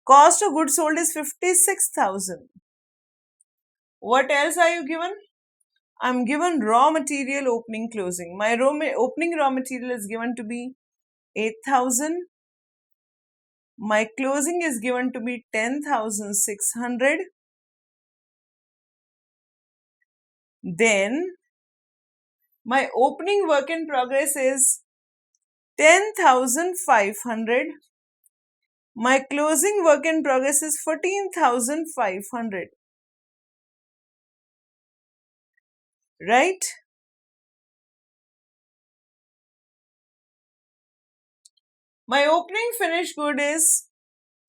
cost of goods sold is 56,000. What else are you given? I'm given raw material opening closing. My opening raw material is given to be 8,000. My closing is given to be 10,600. Then my opening work in progress is 10,500. My closing work in progress is 14,500. Right? My opening finished good is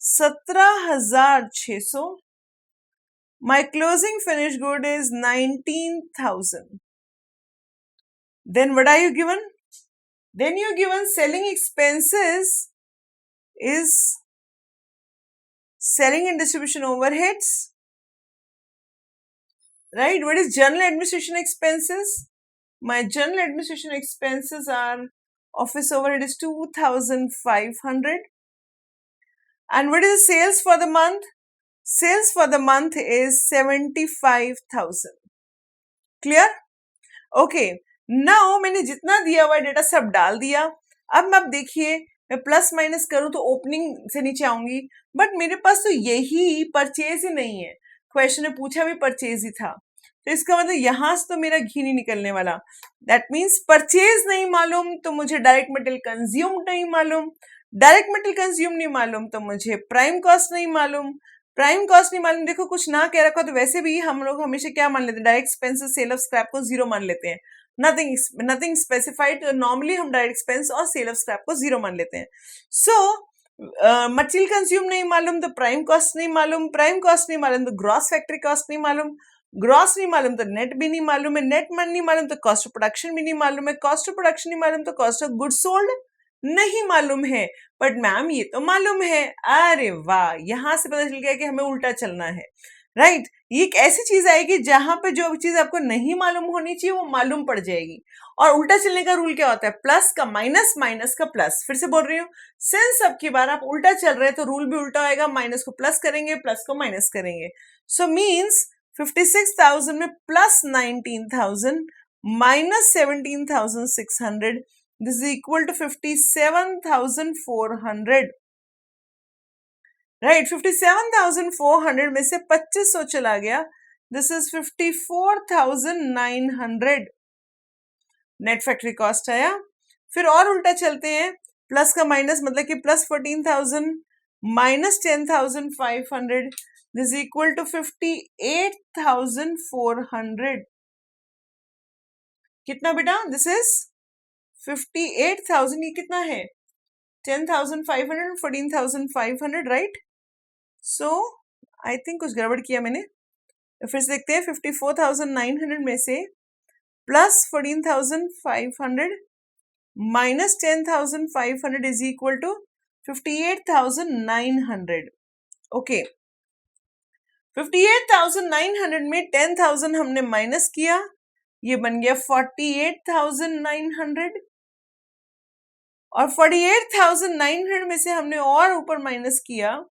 17,600. My closing finished good is 19,000. Then what are you given? Then you're given selling expenses is selling and distribution overheads. Right? What is general administration expenses? My general administration expenses are office overhead is 2,500. And what is the sales for the month? Sales for the month is 75,000. Clear? Okay. Now मैंने जितना दिया हुआ data सब डाल दिया. अब देखिए मैं प्लस माइनस करूं तो ओपनिंग से नीचे आऊंगी, बट मेरे पास तो यही परचेज ही नहीं है. क्वेश्चन ने पूछा भी परचेज ही था, तो इसका मतलब यहां से तो मेरा घी नहीं निकलने वाला. दैट मीन्स परचेज नहीं मालूम तो मुझे डायरेक्ट मटेरियल कंज्यूम नहीं मालूम, डायरेक्ट मटेरियल कंज्यूम नहीं मालूम तो मुझे प्राइम कॉस्ट नहीं मालूम, प्राइम कॉस्ट नहीं मालूम. देखो कुछ ना कह रखा तो वैसे भी हम लोग हमेशा क्या मान लेते हैं, direct expenses sale of scrap को जीरो मान लेते हैं. Nothing specified. नॉर्मली हम डायरेक्ट एक्सपेंस और सेल ऑफ स्क्रैप को जीरो मान लेते हैं. सो मटेरियल कंज्यूम नहीं मालूम तो प्राइम कॉस्ट नहीं मालूम, प्राइम कॉस्ट नहीं मालूम तो ग्रॉस फैक्ट्री कॉस्ट नहीं मालूम, ग्रॉस नहीं मालूम तो नेट भी नहीं मालूम है, नेट नहीं मालूम तो कॉस्ट ऑफ प्रोडक्शन भी नहीं मालूम है, कॉस्ट ऑफ प्रोडक्शन नहीं मालूम तो कॉस्ट ऑफ गुड्स सोल्ड नहीं मालूम है. बट मैम ये तो मालूम है. अरे वाह, यहां से पता चल गया कि हमें उल्टा चलना है. राइट? ये एक ऐसी चीज आएगी जहां पे जो चीज आपको नहीं मालूम होनी चाहिए वो मालूम पड़ जाएगी. और उल्टा चलने का रूल क्या होता है? प्लस का माइनस, माइनस का प्लस. फिर से बोल रही हूँ, सिंस अब की बार आप उल्टा चल रहे हैं तो रूल भी उल्टा होएगा. माइनस को प्लस करेंगे, प्लस को माइनस करेंगे. सो मीन्स 56,000 में plus 19,000 minus 17,600, this is equal to 57,400. Right? 57,400 में से 2,500 चला गया. This is 54,900 net factory cost आया. फिर और उल्टा चलते हैं, प्लस का माइनस मतलब कि plus 14,000 minus 10,500, this equal to 58,400. कितना बेटा? This is 58,000. ये कितना है? 10,500 14,500. राइट? सो आई थिंक कुछ गड़बड़ किया मैंने. फिर से देखते हैं. 54,900 में से plus 14,500 minus 10,500 is equal to 58,900. Okay, 58,900 में 10,000 हमने माइनस किया, ये बन गया 48,900. और 48,900 में से हमने और ऊपर माइनस किया,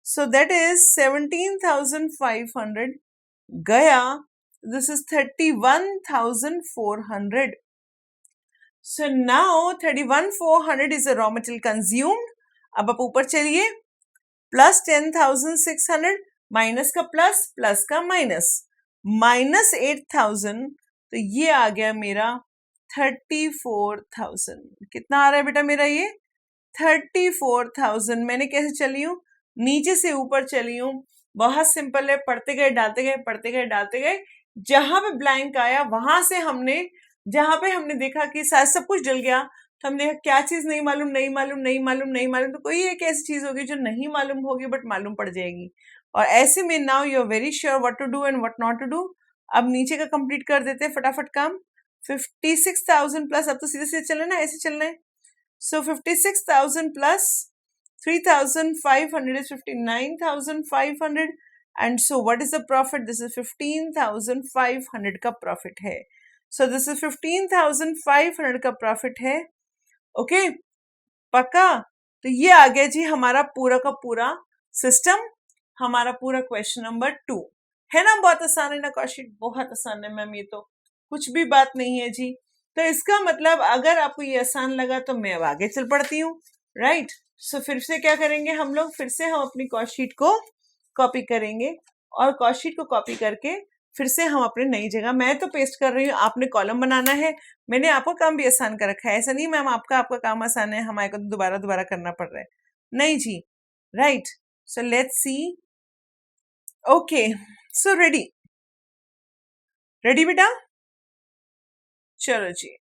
so that is 17,500 गया. This is 31,400. So now 31,400 is a raw material consumed. अब आप ऊपर चलिए, प्लस 10,600 माइनस का प्लस, प्लस का माइनस, माइनस 8,000, तो ये आ गया मेरा 34,000. कितना आ रहा है बेटा मेरा? ये 34,000. मैंने कैसे चली हूँ? नीचे से ऊपर चली हूँ. बहुत सिंपल है, पढ़ते गए डालते गए, पढ़ते गए डालते गए. जहां पे ब्लैंक आया वहां से हमने, जहां पे हमने देखा कि शायद सब कुछ डल गया, तो हमने क्या चीज नहीं मालूम, नहीं मालूम, नहीं मालूम, नहीं मालूम, तो कोई एक ऐसी चीज होगी जो नहीं मालूम होगी बट मालूम पड़ जाएगी. और ऐसे में now you are very sure what to do and what not to do. अब नीचे का कंप्लीट कर देते हैं फटाफट काम. 56,000 प्लस, अब तो सीधे सीधे चलना है, ऐसे चलना है. So 56,000 plus 3,500 is 59,500. And so what is the profit? This is 15,500 का profit है. So this is 15,500 का profit है. Okay, पक्का? तो ये आ गया जी हमारा पूरा का पूरा सिस्टम, हमारा पूरा क्वेश्चन नंबर 2 है ना. बहुत आसान है ना कौशिक? बहुत आसान है मैम, ये तो कुछ भी बात नहीं है जी. तो इसका मतलब अगर आपको ये आसान लगा तो मैं अब आगे चल पड़ती हूँ, राइट. सो फिर से क्या करेंगे हम लोग, फिर से हम अपनी कॉस्टशीट को कॉपी करेंगे और कॉस्टशीट को कॉपी करके फिर से हम अपने नई जगह, मैं तो पेस्ट कर रही हूँ, आपने कॉलम बनाना है. मैंने आपको काम भी आसान कर रखा है, ऐसा नहीं मैम आपका काम आसान है हमारे को तो दोबारा दोबारा करना पड़ रहा है, नहीं जी, right. So let's see. Okay, so ready बेटा, चलो जी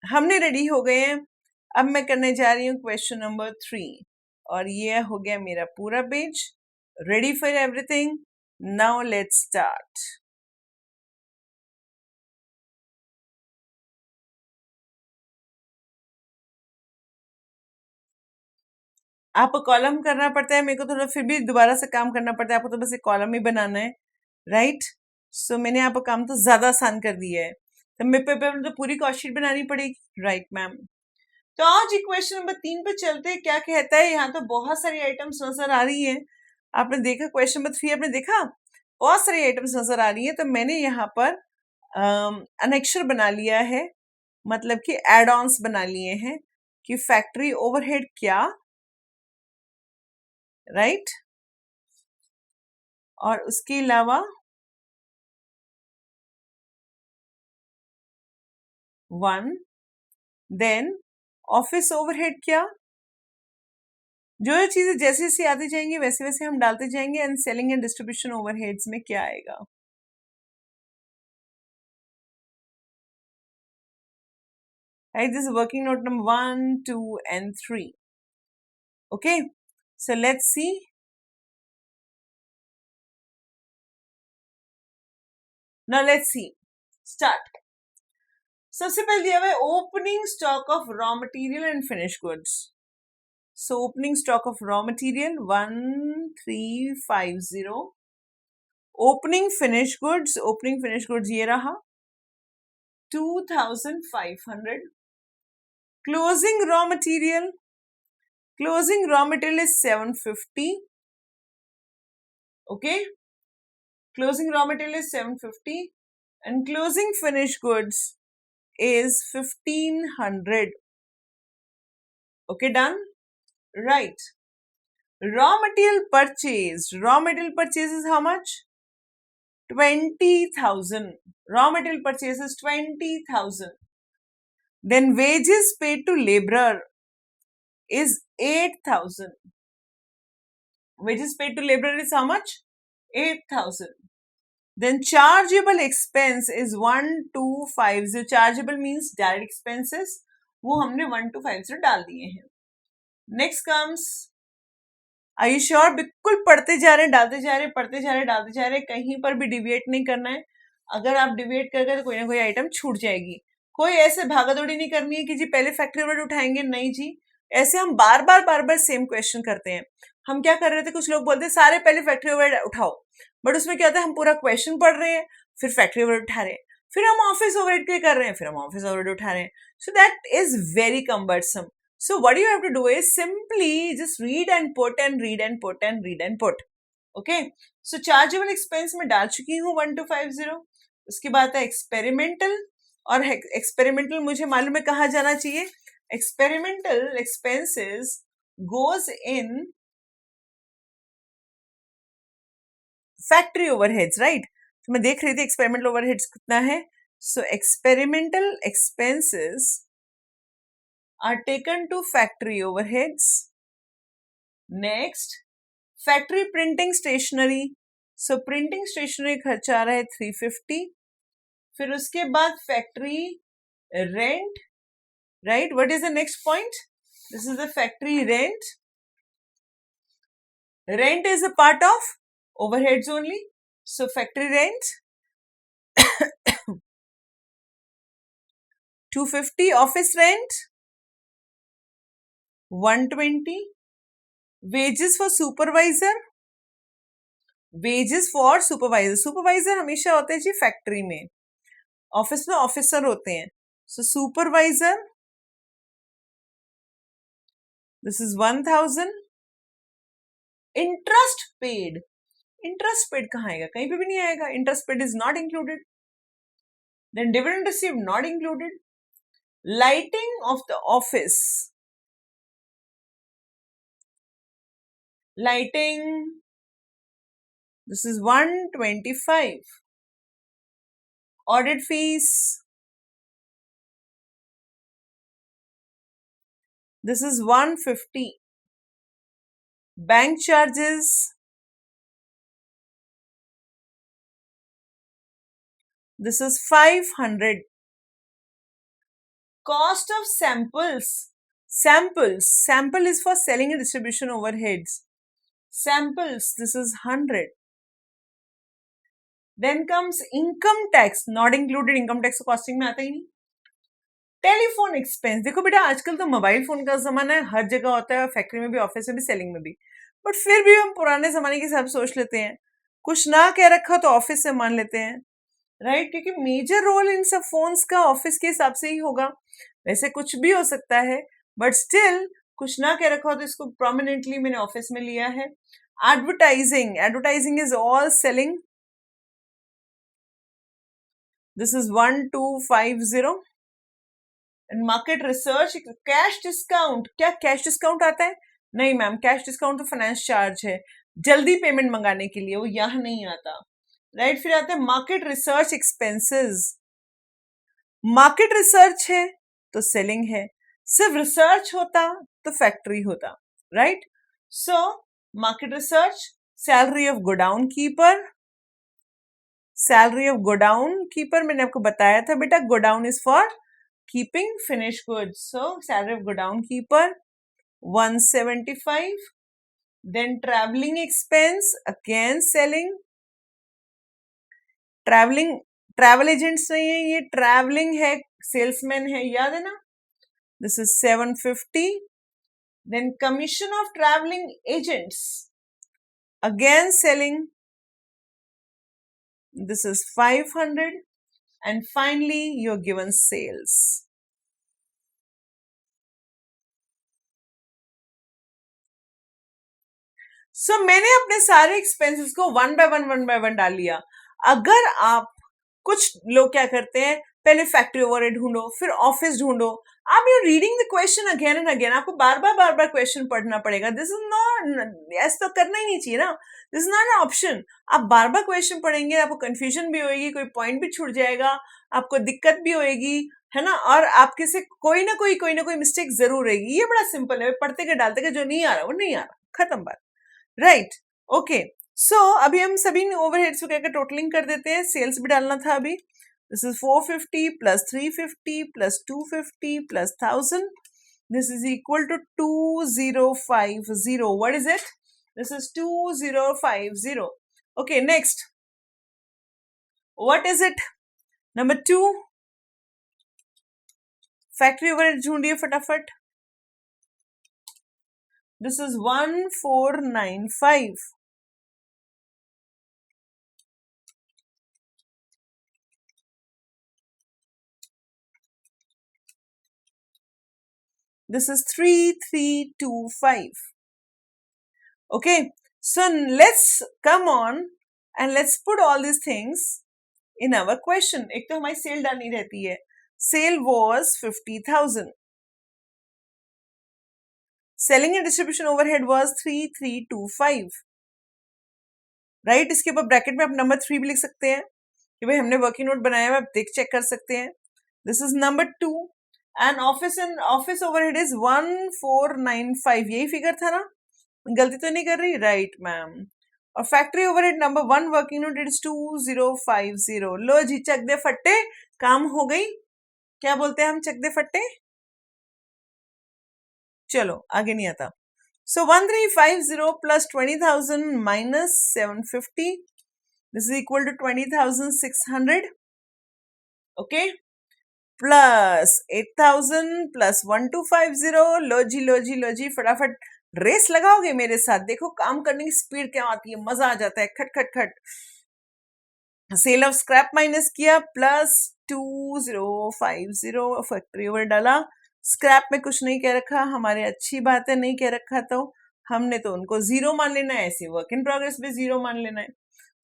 हमने रेडी हो गए हैं. अब मैं करने जा रही हूँ क्वेश्चन नंबर 3 और ये हो गया मेरा पूरा page. Ready for everything. Now let's start. आपको कॉलम करना पड़ता है, मेरे को थोड़ा फिर भी दोबारा से काम करना पड़ता है. आपको तो बस एक कॉलम ही बनाना है, राइट. सो मैंने आपको काम तो ज्यादा आसान कर दिया है, तो मेरे पे तो पूरी कॉस्टशीट बनानी पड़ेगी, राइट मैम. तो आज जी क्वेश्चन नंबर 3 पे चलते हैं. क्या कहता है, यहाँ तो बहुत सारी आइटम्स नजर आ रही हैं. आपने देखा क्वेश्चन नंबर 3, आपने देखा बहुत सारी आइटम्स नजर आ रही है. तो मैंने यहाँ पर अनेक्शर बना लिया है, मतलब कि एड ऑन्स बना लिए हैं कि फैक्ट्री ओवरहेड क्या, राइट. और उसके अलावा 1, देन ऑफिस ओवरहेड क्या. जो ये चीजें जैसे जैसे आती जाएंगी वैसे वैसे हम डालते जाएंगे. And selling and distribution overheads में क्या आएगा. Right, this is working note number 1, 2, and 3. Okay, so let's see. Now let's see. Start. सबसे पहले दिया हुआ है opening stock of raw material and finish goods. So opening stock of raw material 1350. Opening finish goods ये रहा 2500. Closing raw material is 750. Okay, closing raw material is 750 and closing finished goods is 1500. Okay, done, right. Raw material purchase is how much? 20,000. Raw material purchase is 20,000. Then wages paid to laborer is 8,000. Wages paid to laborer is how much? 8,000. Then chargeable expense is 1250. Chargeable means direct expenses, वो हमने 1250 डाल दिए हैं. Next comes, are you sure? बिल्कुल पढ़ते जा रहे हैं, डालते जा रहे हैं, पढ़ते जा रहे हैं, डालते जा रहे हैं, कहीं पर भी डिविएट नहीं करना है. अगर आप डिविएट कर गए तो कोई ना कोई आइटम छूट जाएगी. कोई ऐसे भागादौड़ी नहीं करनी है कि जी पहले फैक्ट्री ओवरहेड उठाएंगे, नहीं जी. ऐसे हम बार बार सेम क्वेश्चन करते हैं. हम क्या कर रहे थे, कुछ लोग बोलते हैं सारे पहले फैक्ट्री ओवरहेड उठाओ, बट उसमें क्या होता है हम पूरा क्वेश्चन पढ़ रहे हैं, फिर फैक्ट्री ओवरहेड उठा रहे हैं, फिर हम ऑफिस ओवरहेड के कर रहे हैं, फिर हम ऑफिस ओवरहेड उठा रहे हैं. So that is very cumbersome. So what you have to do is simply just read and put and read and put and read and put. Okay. So chargeable expense में डाल चुकी हूँ 1250. उसके बाद है एक्सपेरिमेंटल, और एक्सपेरिमेंटल मुझे मालूम है कहाँ जाना चाहिए. Experimental expenses goes in factory overheads, right. तो मैं देख रही थी एक्सपेरिमेंटल ओवरहेड्स कितना है. So experimental expenses are taken to factory overheads. Next, factory printing stationery. So printing stationery खर्चा आ रहा है 350. फिर उसके बाद factory rent, right? What is the next point? This is the factory rent. Rent is a part of overheads only. So factory rent 250. Office rent 120. Wages for supervisor. Wages for supervisor. Supervisor हमेशा होते हैं जी factory में, office में officer होते हैं. So supervisor, this is 1000. Interest paid. Interest paid कहाँ आएगा? कहीं पे भी नहीं आएगा. Interest paid is not included. Then dividend received not included. Lighting of the office. Lighting, this is 125. Audit fees, this is 150. Bank charges, this is 500. Cost of samples. Sample is for selling and distribution overheads. Samples, this is 100. Then comes income tax, not included. Income tax तो costing में आता ही नहीं. Telephone expense, देखो बेटा आजकल तो mobile phone का जमाना है, हर जगह होता है, फैक्ट्री में भी, ऑफिस में भी, सेलिंग में भी. बट फिर भी हम पुराने जमाने के हिसाब सोच लेते हैं, कुछ ना कह रखा तो ऑफिस से मान लेते हैं, राइट? क्योंकि मेजर रोल इन सब फोन्स का ऑफिस के हिसाब से ही होगा. वैसे कुछ भी हो सकता है, बट स्टिल कुछ ना कह रखा हो तो इसको प्रोमिनेंटली मैंने ऑफिस में लिया है. Advertising is all selling. This is 1250. And market research. Cash discount, क्या कैश डिस्काउंट आता है? नहीं मैम, कैश डिस्काउंट तो फाइनेंस चार्ज है जल्दी पेमेंट मंगाने के लिए, वो यहाँ नहीं आता, राइट? फिर आता है market research expenses. Market research है तो सेलिंग है, सिर्फ रिसर्च होता तो फैक्ट्री होता, right? So market research, salary of godown keeper. Salary of godown keeper मैंने आपको बताया था बेटा, godown is for keeping finished goods. So salary of godown keeper 175. Then traveling expense, again selling. Travel agents नहीं है ये, traveling है, salesman है, याद है ना? This is 750. Then commission of traveling agents, again selling. This is 500. And finally you're given sales. So मैंने अपने सारे एक्सपेंसेस को वन बाय वन डाल लिया. अगर आप, कुछ लोग क्या करते हैं, पहले फैक्ट्री ओवरहेड ढूंढो, फिर ऑफिस ढूंढो. आप you reading the question again and again, आपको बार बार क्वेश्चन पढ़ना पड़ेगा. दिस इज नॉट, ऐसा तो करना ही नहीं चाहिए ना. This is not an option. आप बार क्वेश्चन पढ़ेंगे, आपको कंफ्यूजन भी होगी, कोई पॉइंट भी छूट जाएगा, आपको दिक्कत भी होएगी, है ना? और आपके से कोई ना कोई मिस्टेक जरूर रहेगी. ये बड़ा सिंपल है, पढ़ते के डालते के जो नहीं आ रहा वो नहीं आ रहा, खत्म बात, राइट? ओके. सो अभी हम सभी ओवरहेड्स को कहकर टोटलिंग कर देते हैं. सेल्स भी डालना था अभी. This is 450 plus 350 plus 250 plus 1000. This is equal to 2050. What is it? This is 2050. Okay, next what is it? Number 2, factory overhead ढूंढिए फटाफट. This is 1495. This is 3325. Okay, so let's come on and let's put all these things in our question. एक तो हमारी cell डालनी रहती है. Sale was 50,000. Selling and distribution overhead was 3325. Right? इसके ऊपर ब्रैकेट में आप नंबर 3 भी लिख सकते हैं कि भाई हमने वर्किंग नोट बनाया है, आप देख चेक कर सकते हैं. This is number 2. And office overhead is 1495. यही फिगर था ना? गलती तो नहीं कर रही? Right ma'am. और factory overhead number 1 working note is 2050. लो जी, चक दे फट्टे, काम हो गई. क्या बोलते हैं हम, चक दे फट्टे. चलो आगे नहीं आता. So 1350 plus 20,000 minus 750. This is equal to 20,600. Okay. Plus 8000 plus 1250। लो जी फटाफट रेस लगाओगे मेरे साथ? देखो काम करने की स्पीड क्या आती है, मजा आ जाता है। खट खट खट। सेल ऑफ स्क्रैप माइनस किया, प्लस 2050 फैक्ट्री ओवर डाला। स्क्रैप में कुछ नहीं कह रखा, हमारे अच्छी बात है, नहीं कह रखा तो हमने तो उनको जीरो मान लेना है, ऐसे वर्क इन प्रोग्रेस में जीरो मान लेना है।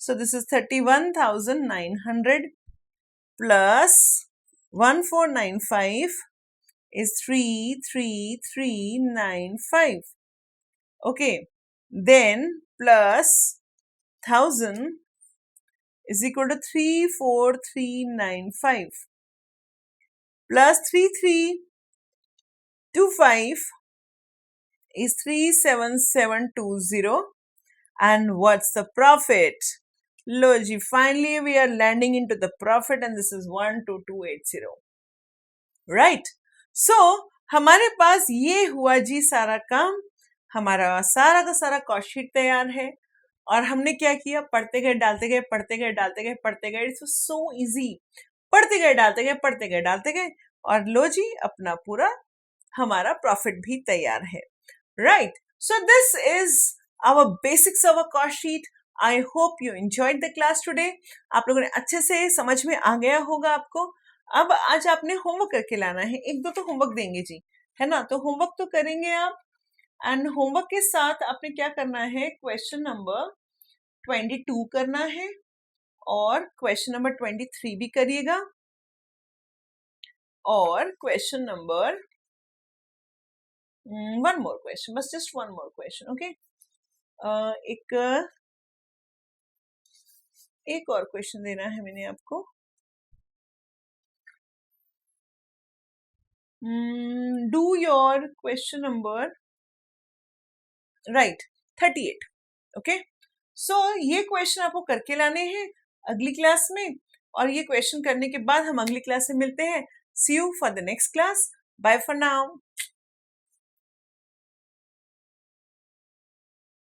सो this is 31,900 plus 1495 is 33395. Okay, then plus 1000 is equal to 34395 plus 3325 is 37720. And what's the profit? Logi, finally we are landing into the profit and this is 12280. Right? So हमारे पास ये हुआ जी सारा काम। हमारा सारा का सारा कॉस्ट शीट तैयार है और हमने क्या किया, पढ़ते गए डालते गए, पढ़ते गए डालते गए, पढ़ते गए। इट्स सो इजी, पढ़ते गए डालते गए, पढ़ते गए डालते गए, और लो जी अपना पूरा हमारा प्रॉफिट भी तैयार है। Right, so this is our basics of a cost sheet. I hope you enjoyed the class today. आप लोगों ने अच्छे से समझ में आ गया होगा आपको। अब आज आपने होमवर्क करके लाना है, एक दो तो होमवर्क देंगे जी, है ना? तो होमवर्क तो करेंगे आप, एंड होमवर्क के साथ आपने क्या करना है, क्वेश्चन नंबर 22 करना है और क्वेश्चन नंबर 23 भी करिएगा और question number one more question, बस just one more question. Okay, एक और क्वेश्चन देना है मैंने आपको। Do your question number right 38। Okay, so ये क्वेश्चन आपको करके लाने हैं अगली क्लास में, और ये क्वेश्चन करने के बाद हम अगली क्लास में मिलते हैं। See you for the next class. Bye for now.